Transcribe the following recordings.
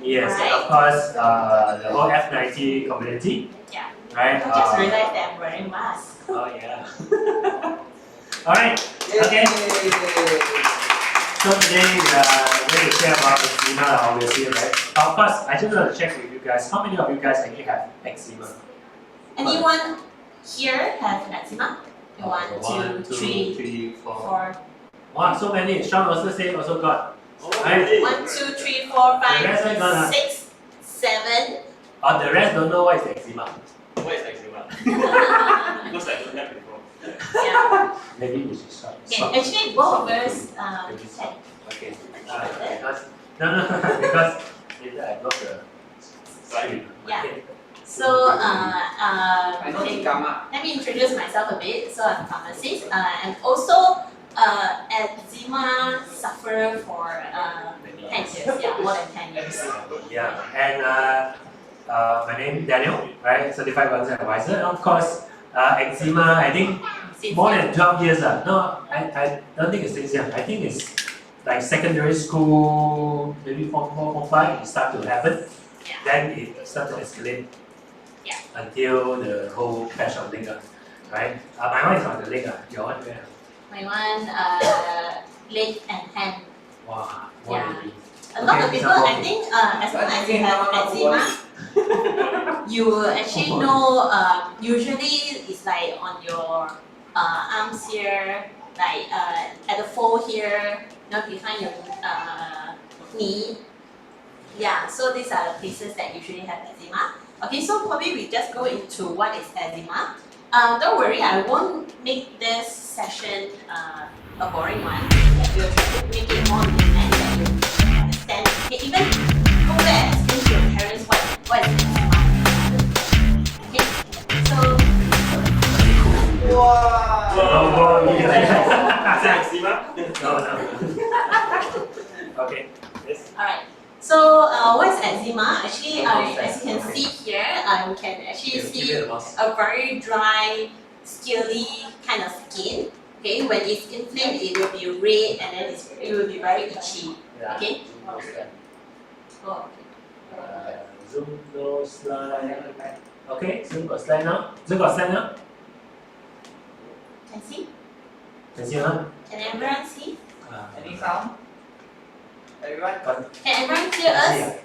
Yes, right? and of course, the whole F90 community. Yeah. Right? I just realized that I'm wearing mask. Oh, yeah. Alright, okay. So today we are going to share about eczema, obviously, right? Of course, I just want to check with you guys. How many of you guys actually have eczema? Anyone here have eczema? One, two, three, four. Four. Wow, so many. Sean also say also got. Right? 1, 2, 3, 4, 5, 6, 7. Oh, the rest don't know what is eczema. What is eczema? Because I don't have before. Yeah. Maybe we should start. Okay, actually both of us Okay. Because because later I got the screen. Yeah. Okay. So okay. let me introduce myself a bit. So I'm a pharmacist and also eczema sufferer for 10 years, yeah, more than 10 years. Yeah, and my name is Daniel, right? Certified wellness advisor. And of course, eczema, I think more than 12 years. No, I don't think it's 6 years. I think it's like secondary school, maybe form 4, form 5, it started to happen. Yeah. Then it started to escalate. Yeah. Until the whole crash of leg, right? My one is on the leg. Your one where? My one, leg and hand. Wow. Yeah. A lot of people, I think, as long as you have eczema, you will actually know. Usually, it's like on your arms here, like at the fold here, behind your knee. Yeah. So these are the places that usually have eczema. Okay, so probably we just go into what is eczema. Don't worry, I won't make this session a boring one. We'll try to make it more intense that you understand. Okay, even go back and explain to your parents what is eczema. Okay, so. Wow! Oh, Is that eczema? No. Okay. Yes. Alright. So what is eczema? Actually, as you can see here, we can actually see a very dry, scaly kind of skin. Okay, when it's inflamed, it will be red and then it will be very itchy. Okay. Oh, okay. Zoom no slide. Okay, Zoom got slide now. Zoom got slide now. Can see? Can see now? Can everyone see? Any sound? Everyone? Can everyone hear us?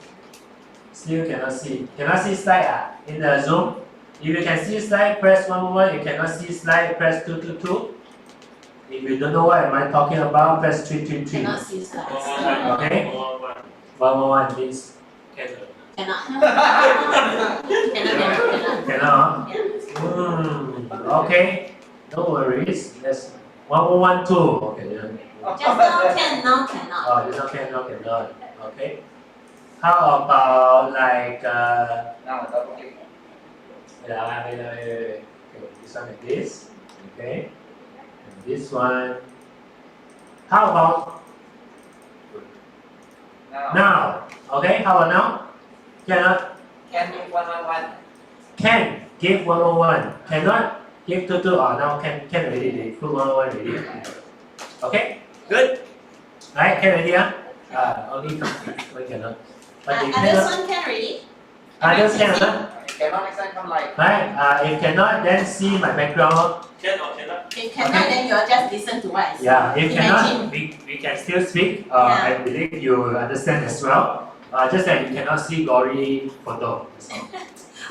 Still cannot see. Cannot see slide in the Zoom. If you can see slide, press 111. If you cannot see slide, press 222. If you don't know what am I talking about, press 333. Cannot see slides. Okay? 111 means cannot. Cannot. Cannot. Yeah. Okay. No worries. Let's 1112. Okay. Yeah. Just now can, now cannot. Oh, just now can, now cannot. Okay. How about like Now, double click. Okay, this one like this. Okay. And this one. How about now? Okay, how about now? Cannot. Can give 111. Can give 101. Cannot give 22. Oh, now can already. They put 101 already. Okay, good. Right, can already. Only one cannot. But they Others cannot. one can already. Others cannot. Cannot next time come like. Right. If cannot, then see my background. Can or cannot? If cannot, then you'll just listen to what I say. Yeah. If cannot, Imagine. we can still speak. Yeah. I believe you understand as well. Just that you cannot see gory photo.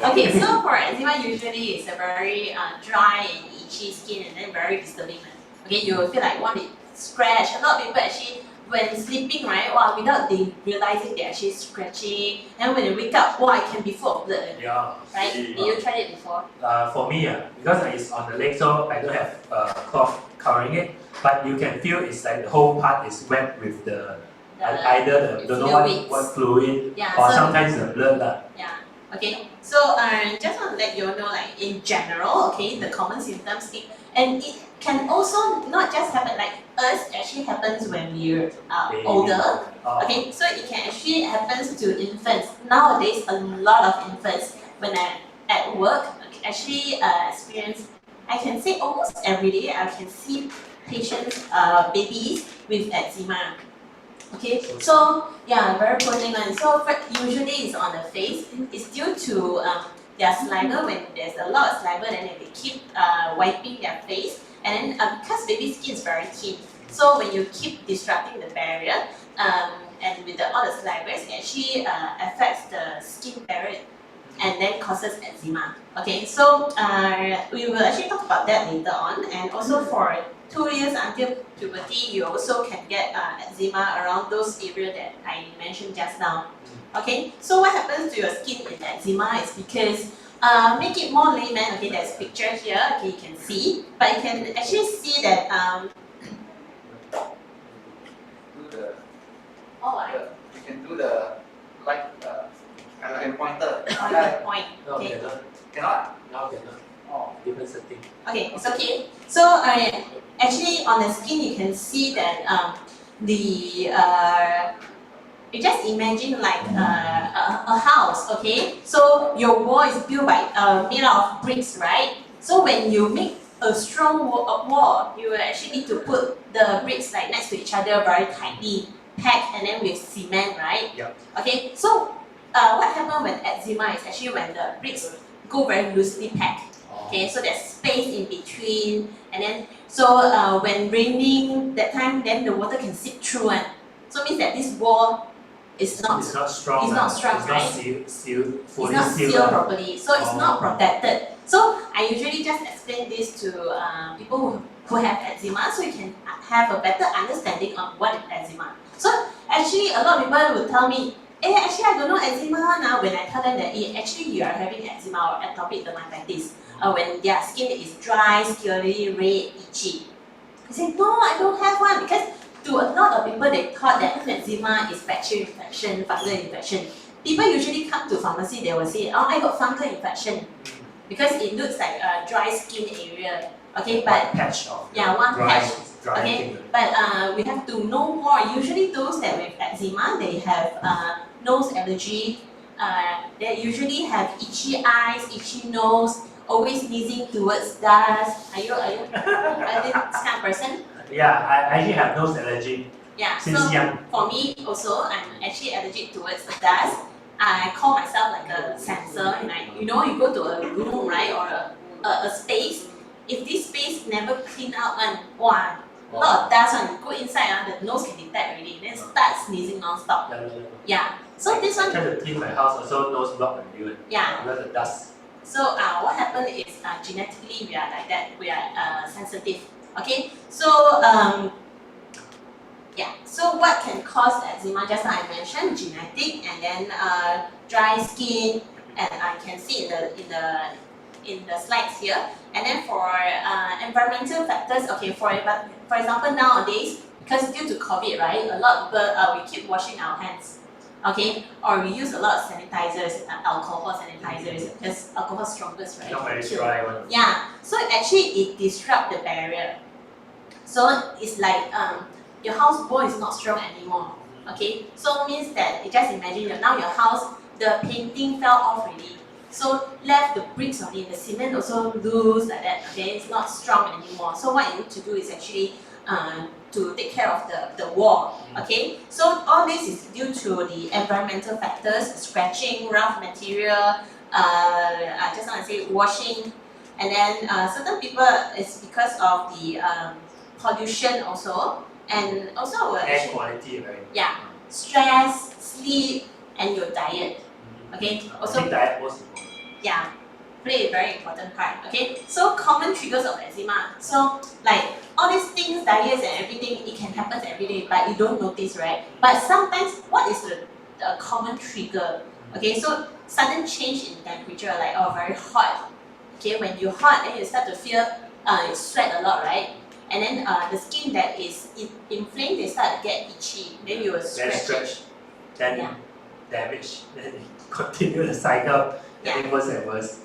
Okay, so for eczema, usually it's a very dry and itchy skin and then very disturbing. Okay, you will feel like want to scratch. A lot of people actually, when sleeping, right, without they realizing they're actually scratching. And when they wake up, it can be full of blood. Yeah. Right? Did you try it before? For me, because it's on the leg, so I don't have cloth covering it. But you can feel it's like the whole part is wet with the either the don't know what fluid or sometimes the blood. Yeah. Okay. So just want to let you know, like in general, okay, the common symptoms, and it can also not just happen like us. Actually happens when we're older. Okay, so it can actually happen to infants. Nowadays, a lot of infants when I'm at work actually experience. I can say almost every day I can see patients, babies with eczema. Okay, so yeah, very poor thing one. So usually it's on the face. It's due to their saliva. When there's a lot of saliva, then they keep wiping their face, and then because baby skin is very thin, so when you keep disrupting the barrier, and with all the saliva, it actually affects the skin barrier, and then causes eczema. Okay, so we will actually talk about that later on, and also for 2 years until puberty, you also can get eczema around those areas that I mentioned just now. Okay, so what happens to your skin in eczema is because, make it more layman, okay, there's a picture here, okay, you can see, but you can actually see that, You can do the like pointer. point, No, okay. Cannot. Now cannot. Oh. Different setting. Okay, it's okay. So actually on the skin you can see that you just imagine like a house, okay? So your wall is built by made out of bricks, right? So when you make a strong wall, you will actually need to put the bricks like next to each other very tightly packed, and then with cement, right? Yep. Okay, so what happens when eczema is actually when the bricks go very loosely packed. Okay, so there's space in between, and then so when raining that time, then the water can seep through, and so it means that this wall is not It's not strong. it's not strong, it's right? not sealed, fully it's not sealed. sealed properly, so it's not Oh. protected. So I usually just explain this to people who have eczema, so you can have a better understanding of what is eczema. So actually, a lot of people will tell me, actually I don't know eczema now. When I tell them that, actually you are having eczema or atopic dermatitis, when their skin is dry, scaly, red, itchy. I say, no, I don't have one, because to a lot of people they thought that eczema is bacterial infection, fungal infection. People usually come to pharmacy, they will say, oh, I got fungal infection, because it looks like a dry skin area. Okay, but One patch of yeah, one dry, patch. dry Okay, thing. but we have to know more. Usually those that with eczema, they have nose allergy. They usually have itchy eyes, itchy nose, always sneezing towards dust. Are you this kind of person? Yeah, I actually have nose allergy Yeah. since So young. for me also, I'm actually allergic towards the dust. I call myself like a sensor, and you go to a room, right, or a space. If this space never clean out, and wow, a lot of dust, when you go inside, the nose can detect already, then start sneezing non-stop. Yeah. So this I one, try to clean my house also nose block and do it. yeah. Under the dust. So what happened is genetically we are like that. We are sensitive. Okay. So yeah. So what can cause eczema? Just now I mentioned genetic, and then dry skin, and I can see in the slides here. And then for environmental factors, okay, for example nowadays, because due to COVID, right, a lot of people we keep washing our hands, okay, or we use a lot of sanitizers, alcohol sanitizers, because alcohol is strongest, right? Not very Kill. dry one. Yeah, so actually it disrupts the barrier. So it's like your house wall is not strong anymore. Okay, so means that you just imagine that now your house, the painting fell off already. So left the bricks only, the cement also loose like that. Okay, it's not strong anymore. So what you need to do is actually to take care of the wall. Okay, so all this is due to the environmental factors, scratching, rough material. I just want to say washing, and then certain people it's because of the pollution also, and also Air quality, right? yeah, stress, sleep, and your diet. Okay, also I think diet most important. yeah, play a very important part. Okay, so common triggers of eczema. So like all these things, diets and everything, it can happen every day, but you don't notice, right? But sometimes, what is the common trigger? Okay, so sudden change in temperature, like very hot. Okay, when you're hot, then you start to feel you sweat a lot, right? And then the skin that is inflamed, they start to get itchy. Then you will Then stretch. then Yeah. damage, then continue the cycle, getting worse and worse.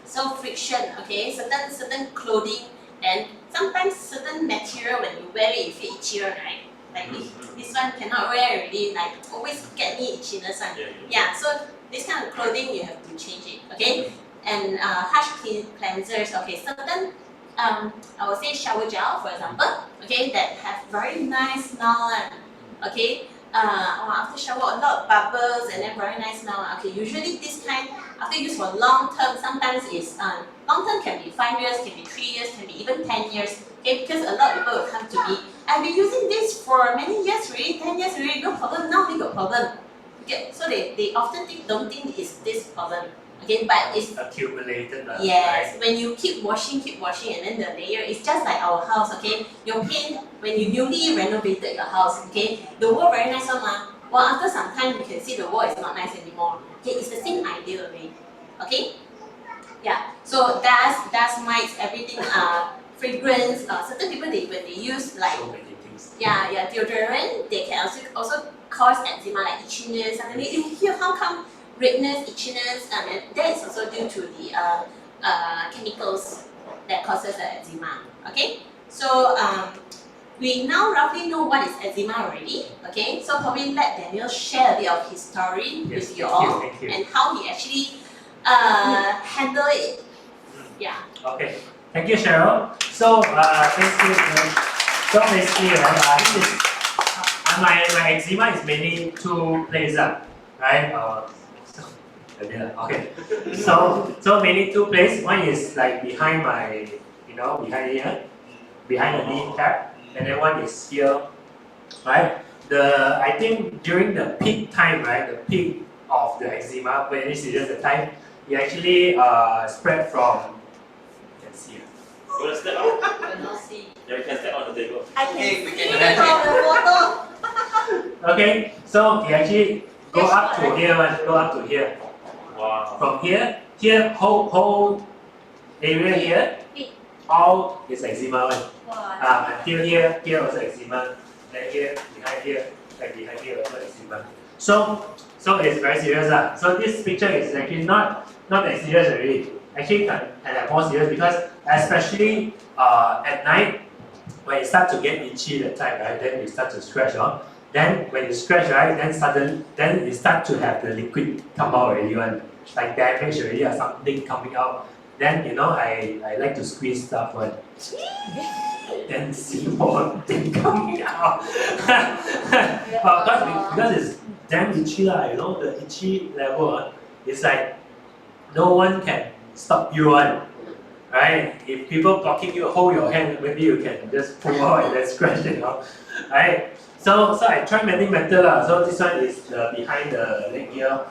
So friction, okay, certain clothing, and sometimes certain material when you wear it, you feel itchier, right? Like this one cannot wear already, like always get me itchiness one. Yeah, so this kind of clothing you have to change it, okay? And harsh cleansers, okay, certain I would say shower gel, for example, okay, that have very nice smell, okay, after shower a lot of bubbles and then very nice smell. Okay, usually this kind after use for long term, sometimes is long term can be 5 years, can be 3 years, can be even 10 years. Okay, because a lot of people will come to me. I've been using this for many years already, 10 years already, no problem. Now we got problem. Okay, so they often don't think it's this problem. Okay, but it's accumulated. yes, when you keep washing, and then the layer is just like our house. Okay, your paint when you newly renovated your house. Okay, the wall very nice one ma. Well, after some time you can see the wall is not nice anymore. Okay, it's the same idea already. Okay, yeah. So dust mites, everything. Fragrance. Certain people when they use like So many things. deodorant, they can also cause eczema like itchiness. Suddenly you hear how come redness, itchiness, and that is also due to the chemicals that causes the eczema. Okay, so we now roughly know what is eczema already. Okay, so probably let Daniel share a bit of his story Yes, with you thank all thank you. and how he actually handle it. Yeah. Okay, thank you, Cheryl. So, basically, so basically, right, this is, my eczema is mainly two places, right? Okay. So mainly two places. One is like behind my, behind here, behind the knee cap, and then one is here, right? I think during the peak time, right, the peak of the eczema, when it's serious, the time it actually spread from. You can see. You want to step out? Cannot see. Yeah, we can step on the table. I can Okay, we see can from the photo. Okay, so it actually go up to here, go up to here. Wow. From here, whole area here, all is eczema one. Wow. Until here also eczema. Then here, behind here also eczema. So it's very serious. So this picture is actually not that serious already. Actually can have more serious because especially at night when it starts to get itchy that time, right? Then you start to scratch on. Then when you scratch, right, then you start to have the liquid come out already one. Like damage already or something coming out. Then I like to squeeze stuff one. Then see more thing coming out. But because it's damn itchy the itchy level it's like no one can stop you one. Right? If people blocking you, hold your hand, maybe you can just pull out and then scratch right? So I tried many methods. So this one is behind the leg here.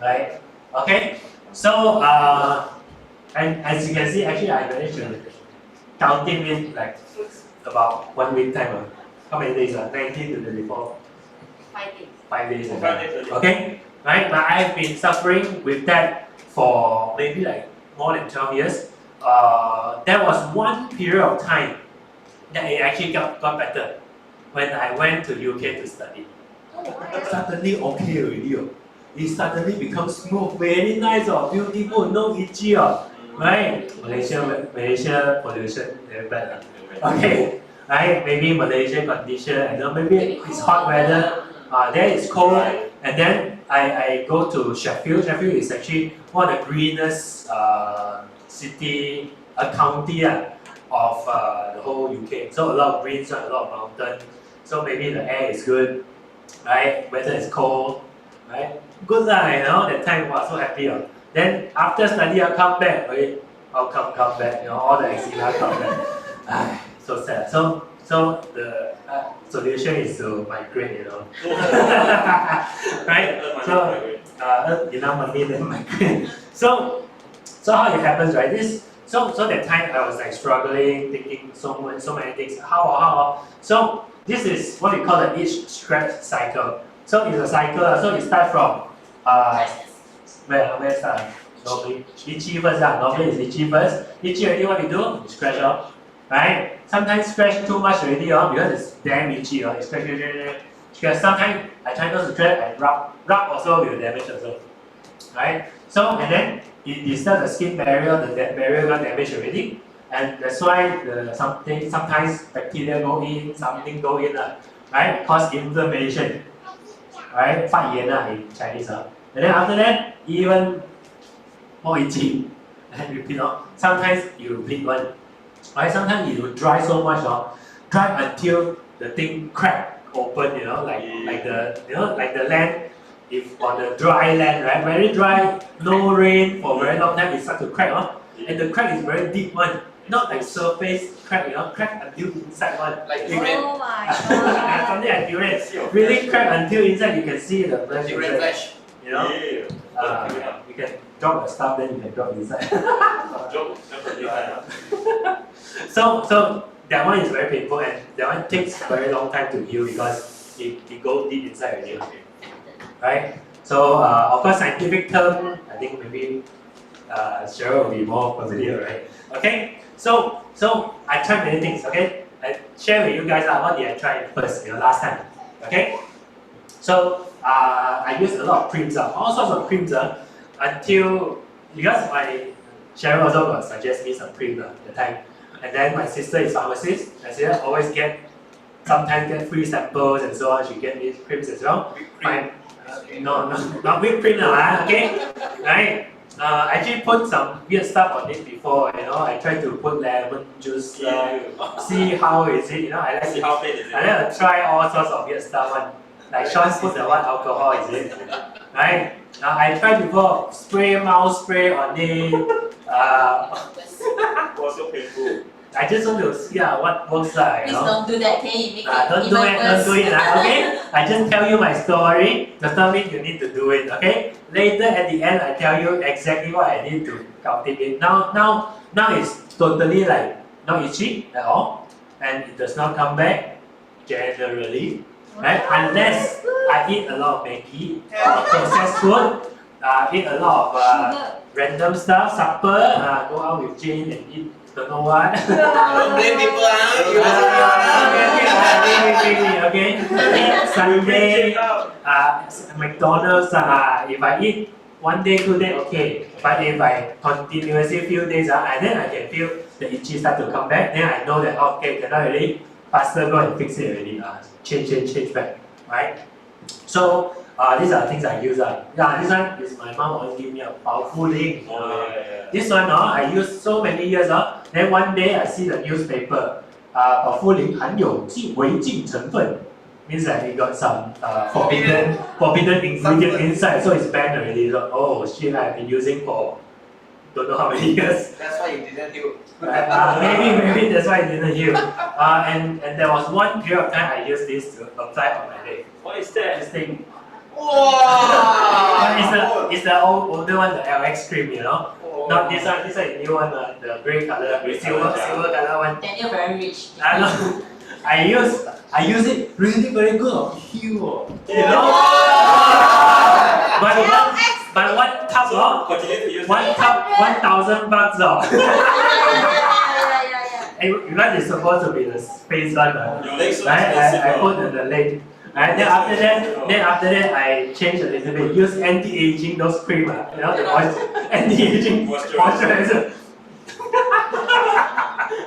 Right? Okay? So and as you can see, actually I managed to counting it like about 1 week time. How many days? 19 to 24. 5 days. 5 days. 5 days. Okay? Right? But I've been suffering with that for maybe like more than 12 years. There was one period of time that it actually got better when I went to UK to study. Suddenly okay already. It suddenly becomes smooth, very nice, beautiful, no itchy, right? Malaysia pollution very bad. Okay, right? Maybe Malaysia condition, I don't know, maybe it's hot weather. There it's cold, and then I go to Sheffield. Sheffield is actually one of the greenest city, county of the whole UK. So a lot of greens, a lot of mountain. So maybe the air is good, right? Weather is cold, right? Good that time was so happy. Then after study, I come back. Okay, I'll come back. All the eczema come back. So sad. So the solution is to migrate. Right? So enough money then migrate. So how it happens, right? So that time I was like struggling, thinking so many things. How? So this is what we call the itch scratch cycle. So it's a cycle. So it starts from where start? Normally itchy first. Normally it's itchy first. Itchy already, what we do? We scratch off. Right? Sometimes scratch too much already because it's damn itchy. You scratch. Sometimes I try not to scratch, I rub also will damage also. Right? So and then it disturbs the skin barrier, the barrier got damaged already. And that's why sometimes bacteria go in, something go in, right? Cause inflammation. Right? 发炎 in Chinese. And then after that, even more itchy. And repeat. Sometimes you bleed one. Right? Sometimes you dry so much, dry until the thing crack open, like the land, if on the dry land, right, very dry, no rain for very long time, it start to crack, and the crack is very deep one, not like surface crack, crack until inside one. Like You durian. Oh my something like durian, really crack until inside you can see the flesh Durian inside, flesh. you can drop the stuff, then you can drop inside. So that one is very painful, and that one takes very long time to heal because it goes deep inside already, right? So of course, scientific term, I think maybe Cheryl will be more familiar, right? Okay, so I tried many things. Okay, I share with you guys what did I try first, last time. Okay, so I used a lot of creams, all sorts of creams, until because Cheryl also got suggest me some cream at the time. And then my sister is pharmacist. My sister always sometimes get free samples and so on. She get these creams as well. No, not whipped cream okay? Right? I actually put some weird stuff on it before, I tried to put lemon juice, see how is it, I like to try all sorts of weird stuff, like Sean put the what alcohol, is it? Right? I tried before, mouse spray on it, was so painful. I just want to see what works, Please don't do that, okay? You make it don't do even it, worse. don't do it, okay? I just tell you my story, does not mean you need to do it, okay? Later at the end, I tell you exactly what I need to cultivate. Now it's totally like not itchy at all, and it does not come back generally, right? Unless I eat a lot of Maggi, processed food, eat a lot of random stuff, supper, go out with Jane and eat don't know what. Don't blame people, Okay. Sunday, McDonald's, if I eat 1 day, 2 days, okay. But if I continuously few days, and then I can feel the itchy start to come back, then I know that okay, cannot really faster go and fix it already. Change back, right? So these are the things I use. This one is my mom always give me a powerful link. This one I use so many years. Then one day I see the newspaper, 保肤灵含有违禁成分 means that it got some forbidden ingredient inside, so it's banned already. So, oh shit, I've been using for don't know how many years. That's why you didn't heal. Maybe that's why it didn't heal. And there was one period of time I used this to apply on my leg. What is that? This thing. Wow! It's the older one, the LX cream, Not this one. This one is new one, the grey color, silver color one. Daniel very rich. I use it really very good. Heal, But one tub, Continue to use one tub, $1,000. Because it's supposed to be the space one, Your legs so right? expensive. I put the leg. Right? Then after that, I changed a little bit. Use anti-aging those cream, the anti-aging moisturizer.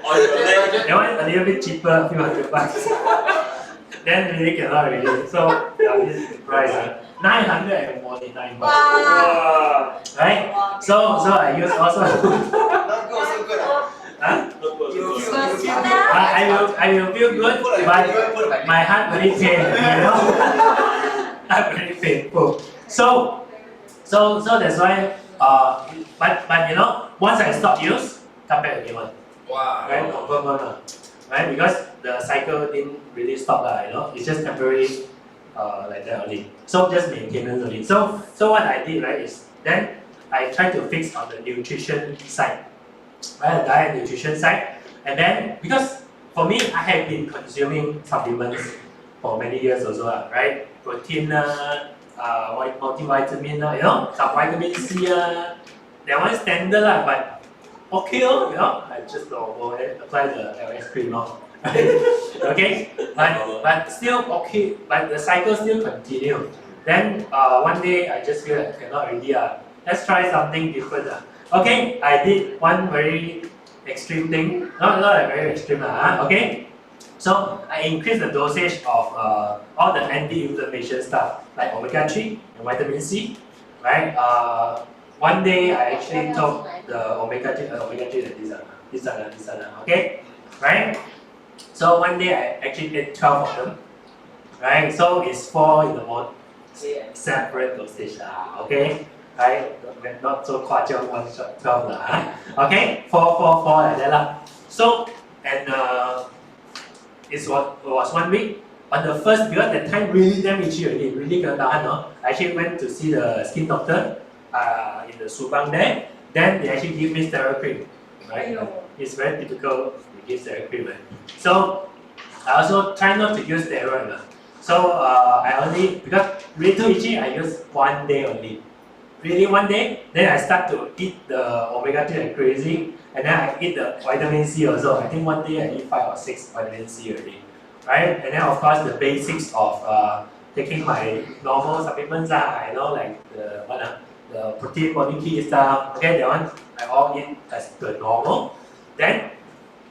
On your leg. That one a little bit cheaper, a few $100. Then really cannot really. So this is the price. $949. Wow. Right? So I use also. Not good, so good. Huh? You I will feel good, but my heart very pain, Heart very painful. So that's why. But once I stop use, come back again one. Wow. Right? Confirm one, right? Because the cycle didn't really stop, It's just temporary, like that only. So just maintenance only. So what I did, right, is then I tried to fix on the nutrition side, right? The diet nutrition side, and then because for me, I have been consuming supplements for many years also, right? Protein, multivitamin, some vitamin C, that one standard, but okay, I just apply the LS cream, okay, but still okay, but the cycle still continue. Then one day I just feel like cannot already, let's try something different. Okay, I did one very extreme thing, not like very extreme, okay. So I increased the dosage of all the anti-inflammation stuff like omega-3 and vitamin C, right? One day I actually took the omega-3 this one, okay, right? So one day I actually ate 12 of them, right? So it's 4 in the morning, separate dosage, okay? Right? Not so 夸张 one shot 12 okay? 4 like that lah. So, and it was 1 week. On the first, because that time really damn itchy already, really cannot tahan, no? I actually went to see the skin doctor in the Subang there. Then they actually give me steroid cream, right? It's very typical, they give steroid cream, right? So I also try not to use steroid. So I only, because really too itchy, I use 1 day only. Really 1 day, then I start to eat the omega-3 like crazy, and then I eat the vitamin C also. I think 1 day I eat 5 or 6 vitamin C already, right? And then of course the basics of taking my normal supplements, like the protein body key stuff. Okay, that one I all eat as the normal. Then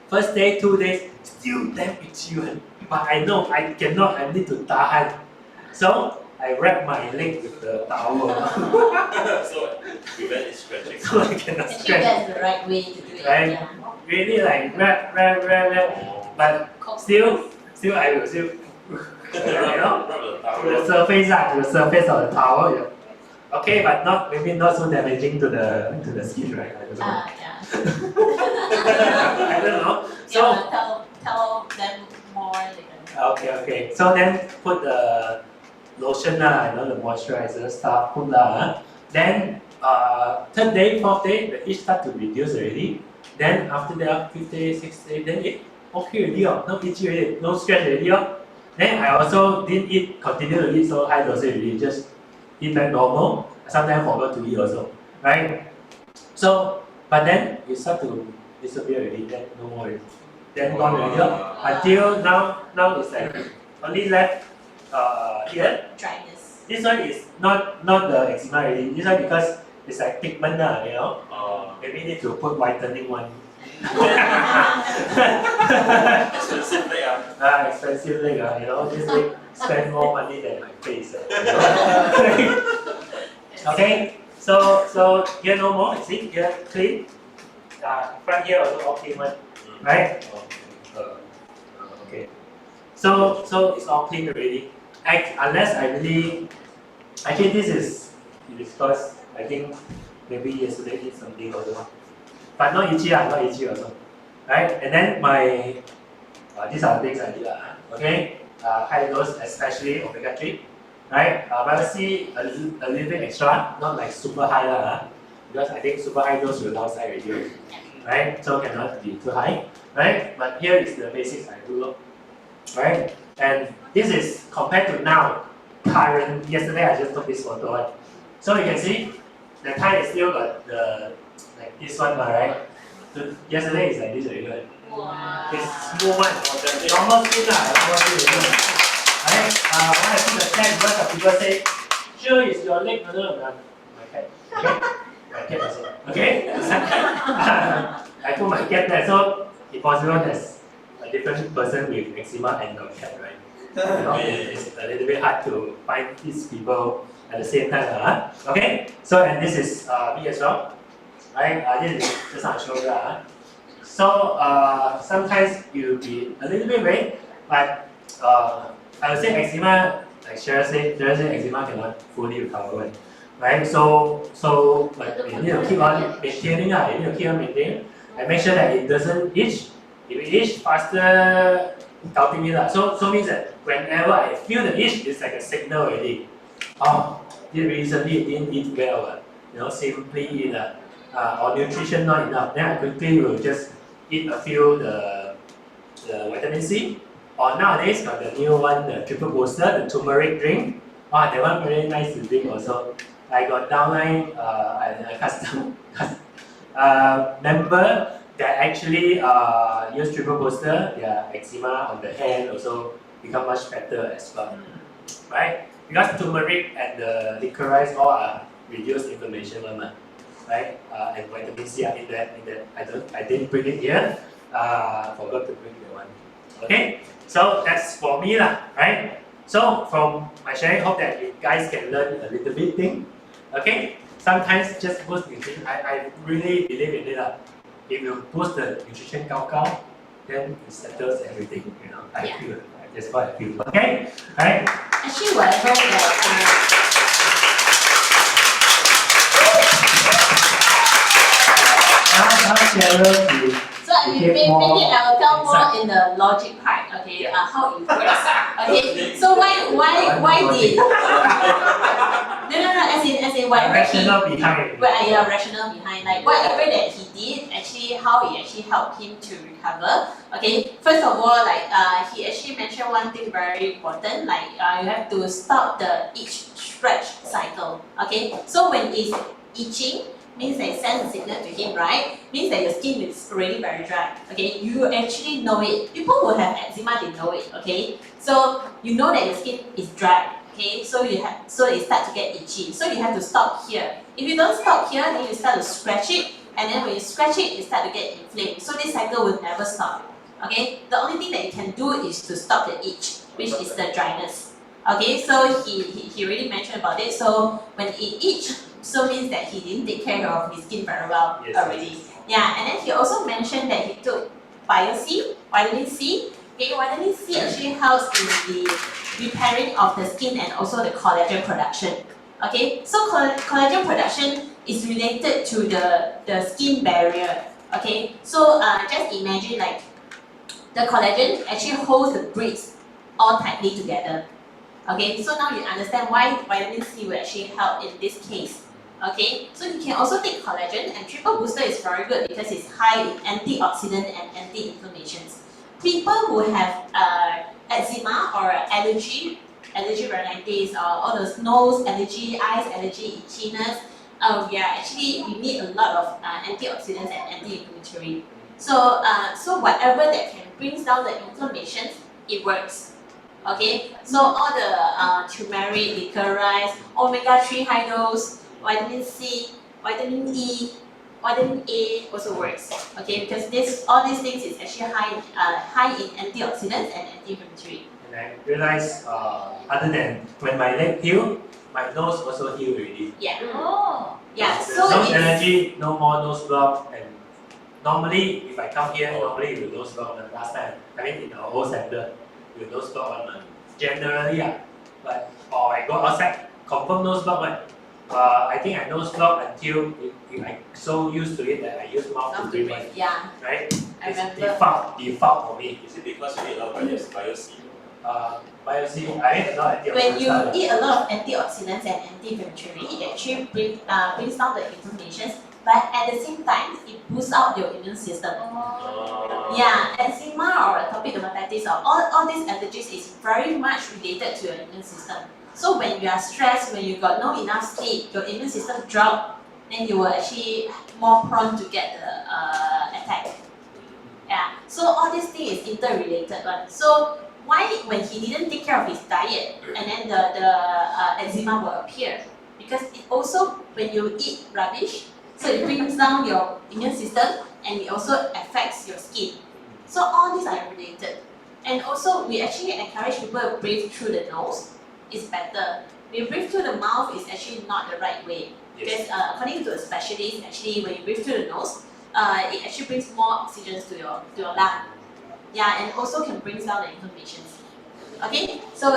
first day, 2 days, still damn itchy one. But I know I cannot, I need to tahan. So I wrap my leg with the towel. So prevent it scratching. So I cannot Actually, scratch. that's the right way to do it. Right. Yeah. Really like wrap. But still I will still, Rub the to the towel. surface of the towel. Yeah. Okay, but maybe not so damaging to the skin, right? I don't know. Yeah. I don't know. So Yeah, tell them more later. okay. So then put the lotion the moisturizer stuff, put Then 3rd day, 4th day, the itch start to reduce already. Then after that, 5th day, 6th day, then okay already, no itchy already, no scratch already. Then I also didn't continue to eat so high dosage already, just eat back normal. Sometimes forgot to eat also, right? So, but then it start to disappear already, then no more already. Then gone already, until now it's like only left here. Dryness. This one is not the eczema already. This one because it's like pigment, maybe need to put whitening one. Expensive leg, Expensive leg, this leg spend more money than my face. Okay, so here no more. See here clean. Front here also all clean one, right? Okay. So it's all clean already. Unless I really, actually this is because I think maybe yesterday eat something also, but not itchy also, right? And then my these are the things I did okay. High dose, especially omega-3, right? Vitamin C a little bit extra, not like super high because I think super high dose will outside already, right? So cannot be too high, right? But here is the basics I do, right? And this is compared to now, current. Yesterday I just took this photo, so you can see the tie is still got the like this one, right? So yesterday is like this already. Wow. It's smooth one, normal skin right? When I put the cat, because of people say, sure is your leg, no, my cat, okay? My cat also, okay? I put my cat there, so if possible, there's a different person with eczema and your cat, right? It's a little bit hard to find these people at the same time, okay? So, and this is me as well, right? This is just on shoulder, So sometimes you'll be a little bit red, but I would say eczema, like Cheryl said eczema cannot fully recover, right? So but you need to keep on maintaining, and make sure that it doesn't itch. If it itch faster, counting me So means that whenever I feel the itch, it's like a signal already. Recently it didn't eat well, simply eat or nutrition not enough. Then I quickly will just eat a few the vitamin C. Or nowadays got the new one, the triple booster, the turmeric drink. That one very nice to drink also. I got downline a custom member that actually use triple booster. Their eczema on the hand also become much better as well, right? Because turmeric and the licorice all are reduce inflammation one, right? And vitamin C are in that. I didn't bring it here. Forgot to bring the one. Okay, so that's for me right? So from my sharing, hope that you guys can learn a little bit thing. Okay, sometimes just boost nutrition. I really believe in it. If you boost the nutrition then it settles everything. I feel That's what I feel. Okay, right? Actually, whatever that. Now Cheryl to So maybe I will tell more in the logic part, okay, Yeah. how it works. Okay, so why did no, as in whatever rationale behind. yeah, rationale behind, like whatever that he did, actually how it actually helped him to recover. Okay, first of all, like he actually mentioned one thing very important, like you have to stop the itch stretch cycle. Okay, so when it's itching, means that it sends a signal to him, right? Means that your skin is already very dry. Okay, you actually know it. People who have eczema, they know it. Okay, so you know that your skin is dry. Okay, so it starts to get itchy. So you have to stop here. If you don't stop here, then you start to scratch it, and then when you scratch it, it starts to get inflamed. So this cycle will never stop. Okay, the only thing that you can do is to stop the itch, which is the dryness. Okay, so he already mentioned about it. So when it itch, so means that he didn't take care of his skin very well already. Yeah, and then he also mentioned that he took vitamin C. Okay, vitamin C actually helps in the repairing of the skin and also the collagen production. Okay, so collagen production is related to the skin barrier. Okay, so just imagine like the collagen actually holds the braids all tightly together. Okay, so now you understand why vitamin C will actually help in this case. Okay, so you can also take collagen, and triple booster is very good because it's high in antioxidant and anti-inflammations. People who have eczema or allergy rhinitis, or all those nose allergy, eyes allergy, itchiness, we need a lot of antioxidants and anti-inflammatory. So whatever that can bring down the inflammations, it works. Okay, so all the turmeric, licorice, omega-3 high dose, vitamin C, vitamin E, vitamin A also works. Okay, because all these things is actually high in antioxidants and anti-inflammatory. And I realized, other than when my leg healed, my nose also healed already. Yeah. Oh. Yeah. There's So no it's, allergy, no more nose block, and normally if I come here, normally you nose block. Last time, I mean in our old center, you nose block one. Generally, but or I go outside, confirm nose block one. I think I nose block until I so used to it that I use mouth to breathe in, yeah, right? I It's remember. default for me. Is it because you eat a lot of bio-C? Bio-C, I ate a lot of When you antioxidants. eat a lot of antioxidants and anti-inflammatory, it actually brings down the inflammations, but at the same time, it boosts out your immune system. Yeah, eczema or atopic dermatitis or all these allergies is very much related to your immune system. So when you are stressed, when you got no enough sleep, your immune system drop, then you will actually more prone to get the attack. Yeah, so all these things is interrelated one. So why when he didn't take care of his diet and then the eczema will appear? Because it also, when you eat rubbish, so it brings down your immune system and it also affects your skin. So all these are related. And also we actually encourage people to breathe through the nose. It's better. When you breathe through the mouth is actually not the right way. Because according to a specialist, actually when you breathe through the nose, it actually brings more oxygen to your lung. Yeah, and also can bring down the inflammations. Okay, so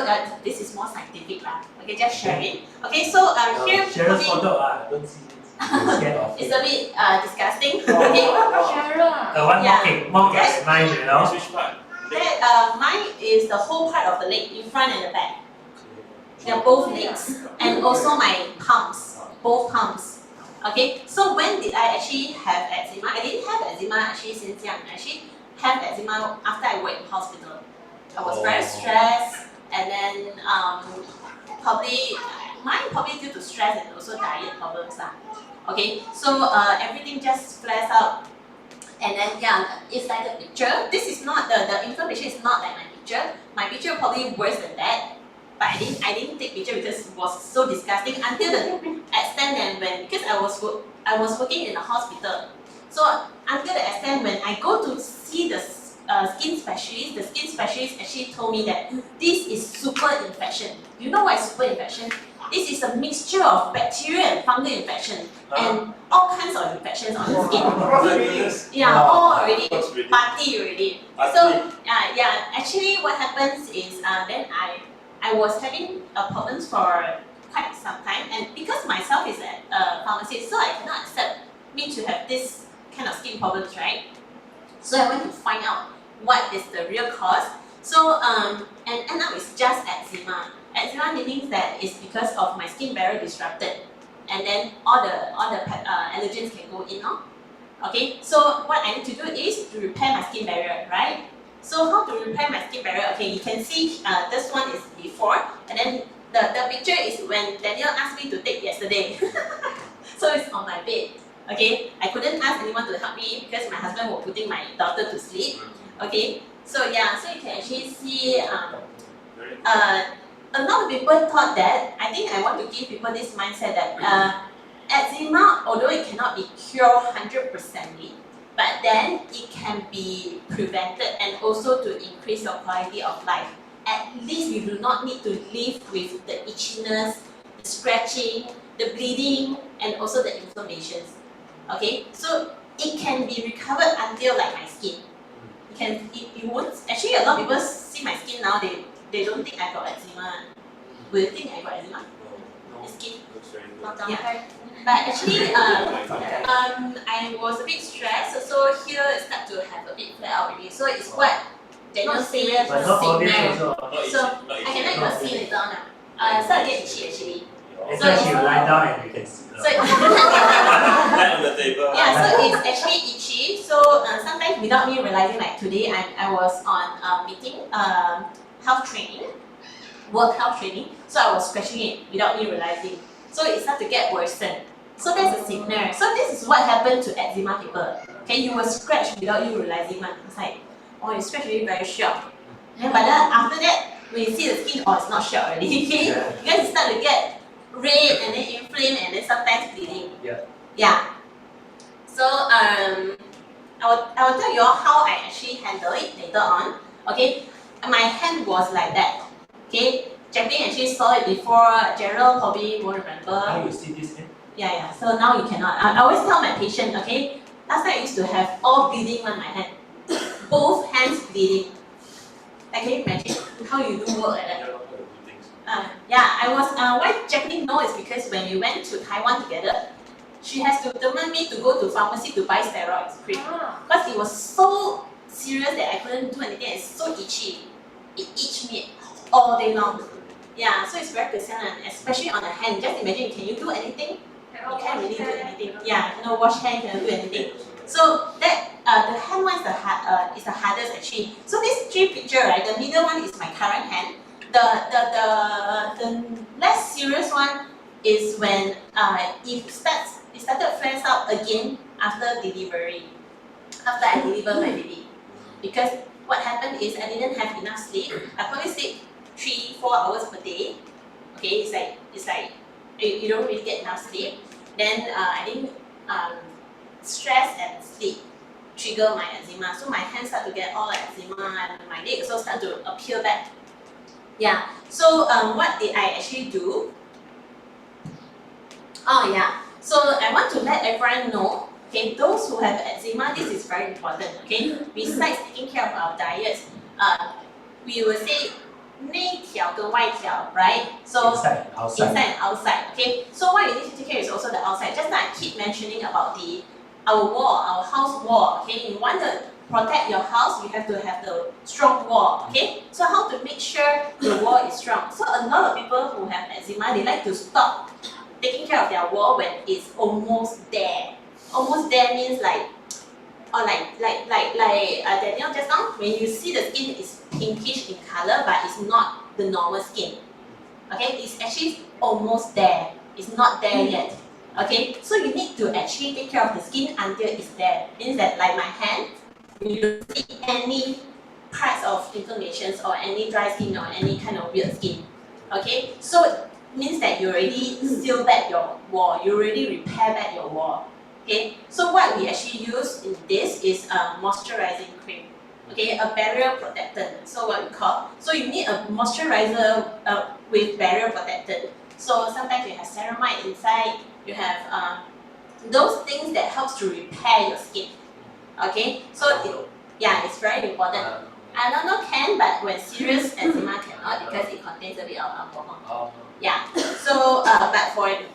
this is more scientific lah. Okay, just share it. Okay, so here Cheryl's probably photo, don't see it. I'm scared of it's it. a bit disgusting. Okay, Cheryl. One Yeah. more gas in mind, you know. Which part? that mine is the whole part of the leg, in front and the back. They're both legs, and also my palms, both palms. Okay, so when did I actually have eczema? I didn't have eczema actually since young. I actually have eczema after I worked in hospital. I was very stressed, and then probably due to stress and also diet problems lah. Okay, so everything just flares out, and then it's like the picture. This is not the inflammation is not like my picture. My picture probably worse than that. But I didn't take picture because it was so disgusting until the extent that because I was working in a hospital, so until the extent when I go to see the skin specialist, the skin specialist actually told me that this is super infection. You know what is super infection? This is a mixture of bacterial and fungal infection and all kinds of infections on the skin. Yeah, all already party already. So actually what happens is then I was having problems for quite some time, and because myself is a pharmacist, so I cannot accept me to have this kind of skin problems, right? So I went to find out what is the real cause. So and end up it's just eczema. Eczema meaning that it's because of my skin barrier disrupted, and then all the allergens can go in. Okay, so what I need to do is to repair my skin barrier, right? So how to repair my skin barrier? Okay, you can see this one is before, and then the picture is when Daniel asked me to take yesterday. So it's on my bed. Okay, I couldn't ask anyone to help me because my husband was putting my daughter to sleep. Okay, so yeah, so you can actually see a lot of people thought that, I think I want to give people this mindset that eczema, although it cannot be cured 100%, but then it can be prevented and also to increase your quality of life. At least you do not need to live with the itchiness, the scratching, the bleeding, and also the inflammations. Okay, so it can be recovered until like my skin. You won't, actually a lot of people see my skin now, they don't think I got eczema. Will you think I got eczema? The skin? Yeah. But actually, I was a bit stressed, so here it started to have a bit flare out already. So it's what Daniel said, But not obvious sickness. also. So I can let you see later on. Start to get itchy actually. Later she will lie down and you can see. So Lie on the table. yeah, so it's actually itchy. So sometimes without me realizing, like today I was on a meeting, health training, work health training. So I was scratching it without me realizing. So it started to get worsened. So that's a signal. So this is what happened to eczema people. Okay, you will scratch without you realizing one. It's like, oh, you scratch really very sharp. But then after that, when you see the skin, oh, it's not sharp already. Okay, because it start to get red and then inflamed and then sometimes bleeding. Yeah. So I will tell you all how I actually handle it later on. Okay, my hand was like that. Okay, Jacqueline actually saw it before. Gerald probably won't remember. Now you see this hand? Yeah. So now you cannot. I always tell my patient, okay, last time I used to have all bleeding on my hand, both hands bleeding. Like, can you imagine how you do work like that? Yeah, I was. Why Jacqueline knows is because when we went to Taiwan together, she has to demand me to go to pharmacy to buy steroids cream because it was so serious that I couldn't do anything. It's so itchy. It itched me all day long. Yeah, so it's very persistent, especially on the hand. Just imagine, can you do anything? You can't really do anything. Yeah, wash hand, cannot do anything. So that the hand one is the hardest actually. So these three pictures, right? The middle one is my current hand. The less serious one is when it started flares out again after delivery. After I delivered my baby, because what happened is I didn't have enough sleep. I probably sleep 3-4 hours per day. Okay, it's like you don't really get enough sleep. Then I think stress and sleep trigger my eczema. So my hands start to get all eczema and my legs also start to appear back. Yeah. So what did I actually do? Oh yeah. So I want to let everyone know. Okay, those who have eczema, this is very important. Okay, besides taking care of our diets, we will say 内调跟外调, right? So inside and outside. Okay, so what you need to take care is also the outside. Just like I keep mentioning about our wall, our house wall. Okay, you want to protect your house, you have to have the strong wall. Okay, so how to make sure the wall is strong? So a lot of people who have eczema, they like to stop taking care of their wall when it's almost there. Almost there means like, or like Daniel just now, when you see the skin is pinkish in color, but it's not the normal skin. Okay, it's actually almost there. It's not there yet. Okay, so you need to actually take care of the skin until it's there. Means that like my hand, you don't see any parts of inflammations or any dry skin or any kind of weird skin. Okay, so it means that you already seal back your wall. You already repair back your wall. Okay, so what we actually use in this is a moisturizing cream. Okay, a barrier protectant. So what we call. So you need a moisturizer with barrier protectant. So sometimes you have ceramide inside, you have those things that helps to repair your skin. Okay, so yeah, it's very important. Alcohol can, but when serious eczema cannot because it contains a bit of alcohol. Yeah. So but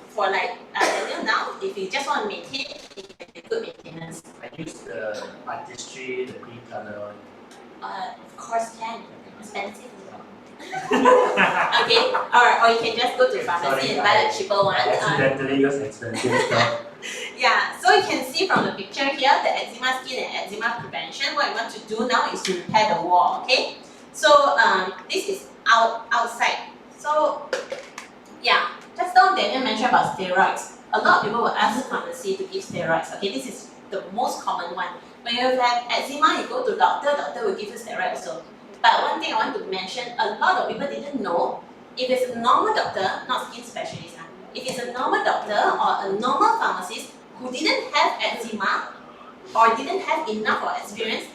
for like Daniel now, if you just want to maintain, it can be good maintenance. I use the artistry, the green color one. Of course can. Expensive. Okay, or you can just go to pharmacy and buy a cheaper one. Accidentally use expensive stuff. Yeah, so you can see from the picture here, the eczema skin and eczema prevention. What I want to do now is to repair the wall. Okay, so this is outside. So yeah, just now Daniel mentioned about steroids. A lot of people will ask pharmacy to give steroids. Okay, this is the most common one. When you have eczema, you go to doctor will give you steroid also. But one thing I want to mention, a lot of people didn't know, if it's a normal doctor, not skin specialist, if it's a normal doctor or a normal pharmacist who didn't have eczema or didn't have enough of experience,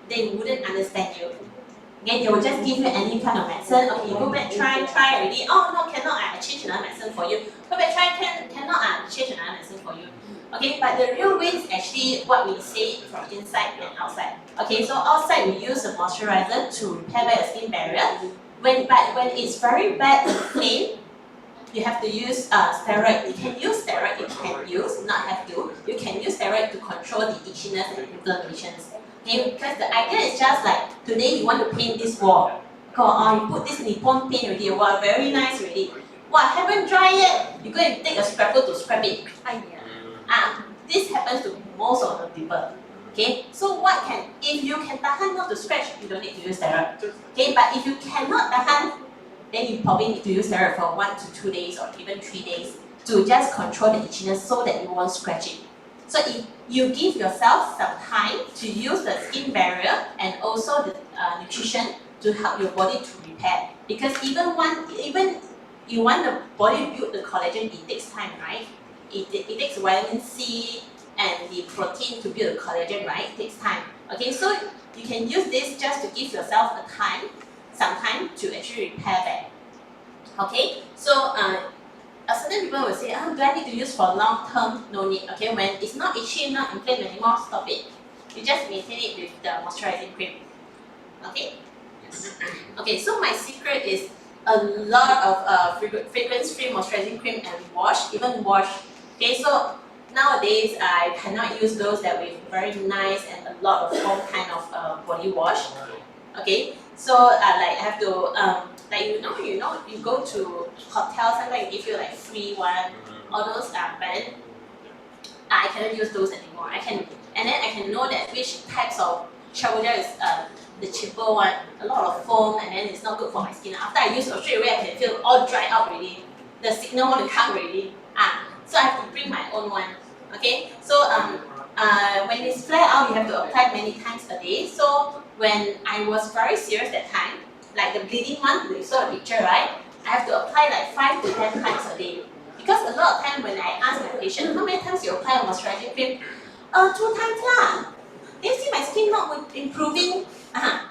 they wouldn't understand you. Again, they will just give you any kind of medicine. Okay, you go back, try already. Oh no, cannot, I change another medicine for you. Go back, try, cannot, I change another medicine for you. Okay, but the real way is actually what we say from inside and outside. Okay, so outside we use a moisturizer to repair your skin barrier. But when it's very bad and inflamed, you have to use steroid. You can use steroid, not have to. You can use steroid to control the itchiness and inflammations. Okay, because the idea is just like, today you want to paint this wall. You put this Nippon paint already, wow, very nice already. Wow, haven't dry yet, you go and take a scraper to scrap it. This happens to most of the people. Okay, so if you can tahan not to scratch, you don't need to use steroid. Okay, but if you cannot tahan, then you probably need to use steroid for 1 to 2 days or even 3 days to just control the itchiness so that you won't scratch it. So if you give yourself some time to use the skin barrier and also the nutrition to help your body to repair, because even you want the body to build the collagen, it takes time, right? It takes vitamin C and the protein to build the collagen, right? It takes time. Okay, so you can use this just to give yourself some time to actually repair back. Okay, so certain people will say, do I need to use for long term? No need. Okay, when it's not itchy, not inflamed anymore, stop it. You just maintain it with the moisturizing cream. Okay. Okay, so my secret is a lot of fragrance-free moisturizing cream and wash, even wash. Okay, so nowadays I cannot use those that with very nice and a lot of foam kind of body wash. Okay, so like I have to like you go to hotels, sometimes they give you like free one, all those but then I cannot use those anymore. And then I can know that which types of shower gel is the cheaper one, a lot of foam, and then it's not good for my skin. After I use it straight away, I can feel all dried out already. The signal want to come already. So I have to bring my own one. Okay, so when it's flare out, you have to apply many times a day. So when I was very serious that time, like the bleeding one, you saw the picture, right? I have to apply like 5 to 10 times a day. Because a lot of time when I ask my patient, how many times you apply a moisturizing cream? 2 times lah. You see my skin not improving.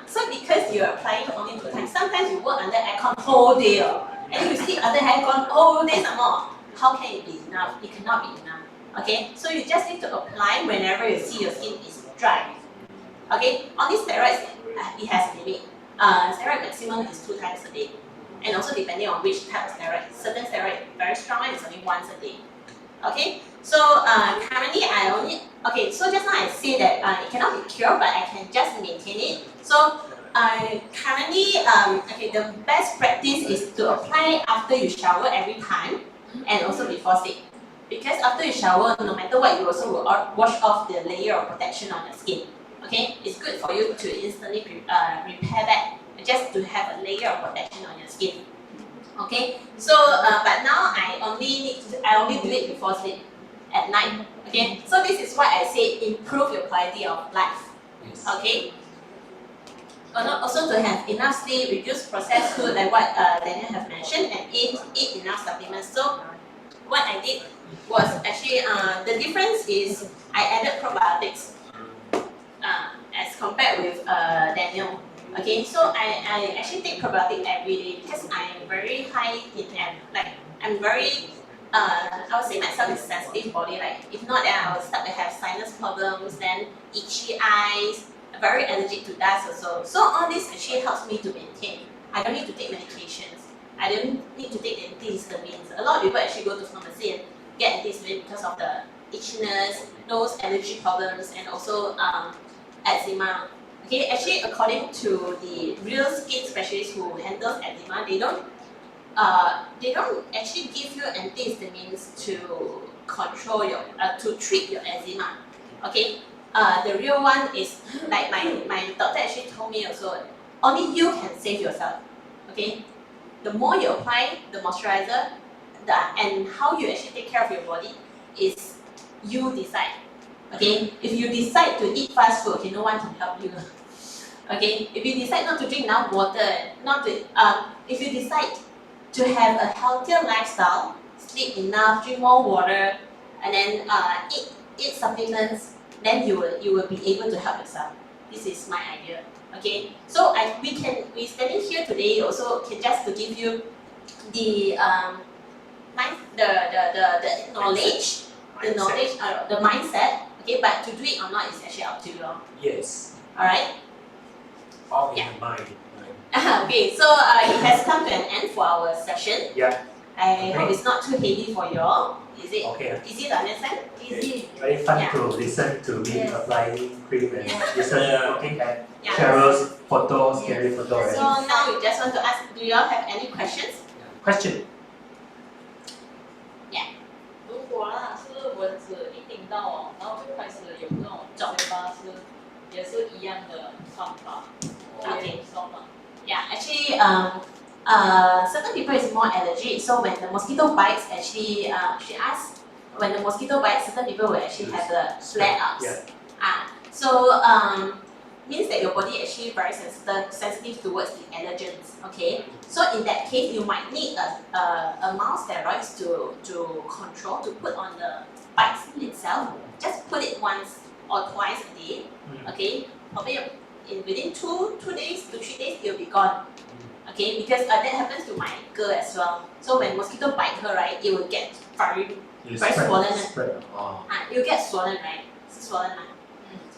So because you're applying only 2 times, sometimes you work under aircon whole day, and you see under aircon whole day some more. How can it be enough? It cannot be enough. Okay, so you just need to apply whenever you see your skin is dry. Okay, on these steroids, it has a limit. Steroid maximum is 2 times a day, and also depending on which type of steroid. Certain steroid very strong one is only once a day. Okay, so currently so just now I say that it cannot be cured, but I can just maintain it. So currently, the best practice is to apply after you shower every time, and also before sleep. Because after you shower, no matter what, you also will wash off the layer of protection on your skin. Okay, it's good for you to instantly repair that, just to have a layer of protection on your skin. Okay, so but now I only do it before sleep at night. Okay, so this is why I say improve your quality of life. Okay. Also to have enough sleep, reduce processed food like what Daniel have mentioned, and eat enough supplements. So what I did was actually the difference is I added probiotics as compared with Daniel. Okay, so I actually take probiotic every day because I am very high in I'm very, I would say myself is sensitive body, like if not then I will start to have sinus problems, then itchy eyes, very allergic to dust also. So all this actually helps me to maintain. I don't need to take medications. I don't need to take antihistamines. A lot of people actually go to pharmacy and get antihistamine because of the itchiness, nose allergy problems, and also eczema. Okay, actually according to the real skin specialist who handles eczema, they don't actually give you antihistamines to control your to treat your eczema. Okay, the real one is like my doctor actually told me also. Only you can save yourself. Okay, the more you apply the moisturizer, and how you actually take care of your body is you decide. Okay, if you decide to eat fast food, okay, no one can help you. Okay, if you decide not to drink enough water, if you decide to have a healthier lifestyle, sleep enough, drink more water, and then eat supplements, then you will be able to help yourself. This is my idea. Okay, so we standing here today also can just to give you the knowledge, the mindset. Okay, but to do it or not is actually up to you all. Yes. All right. All in Yeah. the mind. Right? Okay, so it has come to an end for our session. Yeah. I hope it's not too heavy for you all. Is it Okay. easy to understand? Easy. Very fun Yeah. to listen to me Yes. applying cream and listen looking at Yeah. Cheryl's photo, scary photo. Right? So now we just want to ask, do you all have any questions? Question. 如果啦是蚊子一叮到哦，然后就开始有那种嘴巴也是一样的方法， Okay. 说嘛。 Yeah, actually, certain people is more allergic. So when the mosquito bites, actually, she asked, when the mosquito bites, certain people will actually have the flare-ups. Yeah. So means that your body actually very sensitive towards the allergens. Okay. So in that case, you might need a mild steroids to control, to put on the bites itself. Just put it once or twice a day. Okay. Probably within 2 days to 3 days, it will be gone. Okay, because that happens to my girl as well. So when mosquito bite her, right, it will get very swollen. It will get swollen, right? 是 swollen 嘛，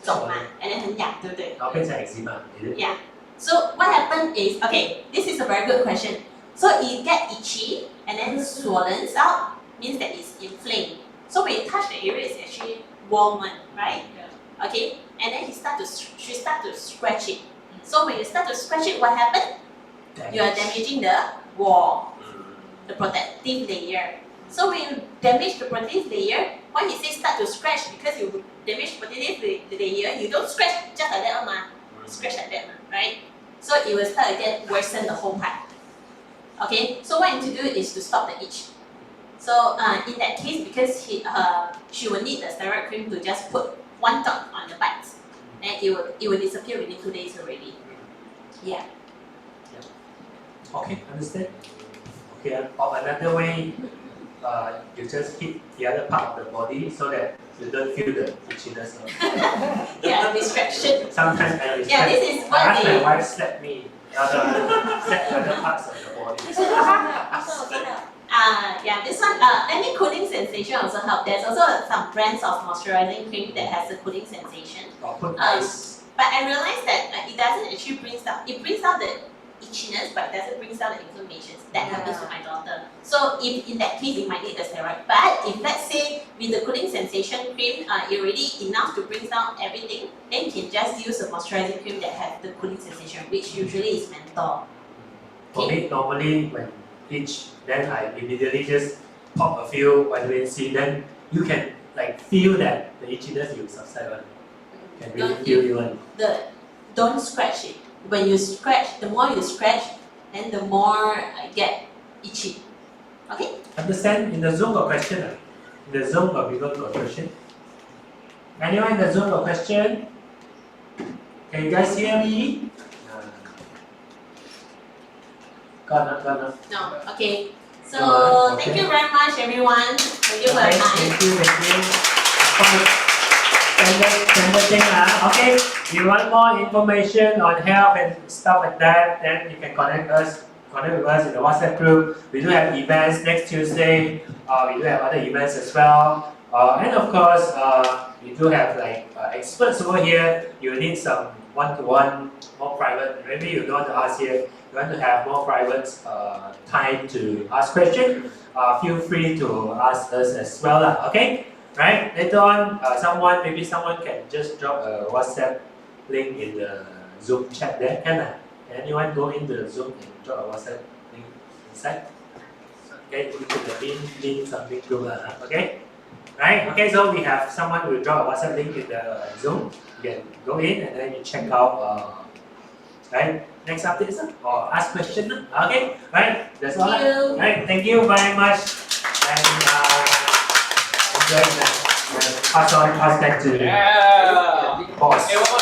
肿嘛 and then 很痒，对不对？然后变成 eczema. Is it? Yeah. So what happened is, okay, this is a very good question. So it get itchy and then swollen out, means that it's inflamed. So when you touch the area, it's actually warm one, right? Okay, and then she start to scratch it. So when you start to scratch it, what happened? You are damaging the wall, the protective layer. So when you damage the protective layer, why he says start to scratch? Because you damage the protective layer, you don't scratch just like that, scratch like that, right? So it will start to get worsen the whole part. Okay, so what you need to do is to stop the itch. So in that case, because she will need the steroid cream to just put one dot on the bites, and it will disappear within 2 days already. Yeah. Okay, understand? Okay, or another way, you just hit the other part of the body so that you don't feel the itchiness. Yeah, distraction. Sometimes I Yeah, this is I what ask my they. wife slap me, slap other parts of the body. Yeah, this one, any cooling sensation also help. There's also some brands of moisturizing cream that has a cooling sensation. Or put ice. But I realized that it doesn't actually brings out the itchiness, but it doesn't bring down the inflammation. That happens to my daughter. So if in that case, you might need the steroid. But if let's say with the cooling sensation cream, it already enough to bring down everything, then you can just use a moisturizing cream that has the cooling sensation, which usually is menthol. For me, normally when itch, then I immediately just pop a few vitamin C. Then you can like feel that the itchiness will subside. Can really feel even. Don't scratch it. When you scratch, the more you scratch, then the more I get itchy. Okay? Understand? In the Zoom got question? In the Zoom got people got question? Anyone in the Zoom got question? Can you guys hear me? Got not. No. Okay. So Alright, thank okay. you very much, everyone. Thank you for your time. Thank you. Standard thing, okay. If you want more information on health and stuff like that, then you can connect us connect with us in the WhatsApp group. We do have events next Tuesday. We do have other events as well. And of course, we do have like experts over here. You need some one-to-one, more private. Maybe you don't want to ask here. You want to have more private time to ask questions. Feel free to ask us as well, okay? Right? Later on, maybe someone can just drop a WhatsApp link in the Zoom chat there. Can anyone go into the Zoom and drop a WhatsApp link inside? Okay, into the link something group, okay? Right? Okay, so we have someone who will drop a WhatsApp link in the Zoom. You can go in and then you check out right? Next updates or ask questions. Okay? Right? That's all. Thank you. Right? Thank you very much. And enjoy that. Pass back to the boss. Hey, one more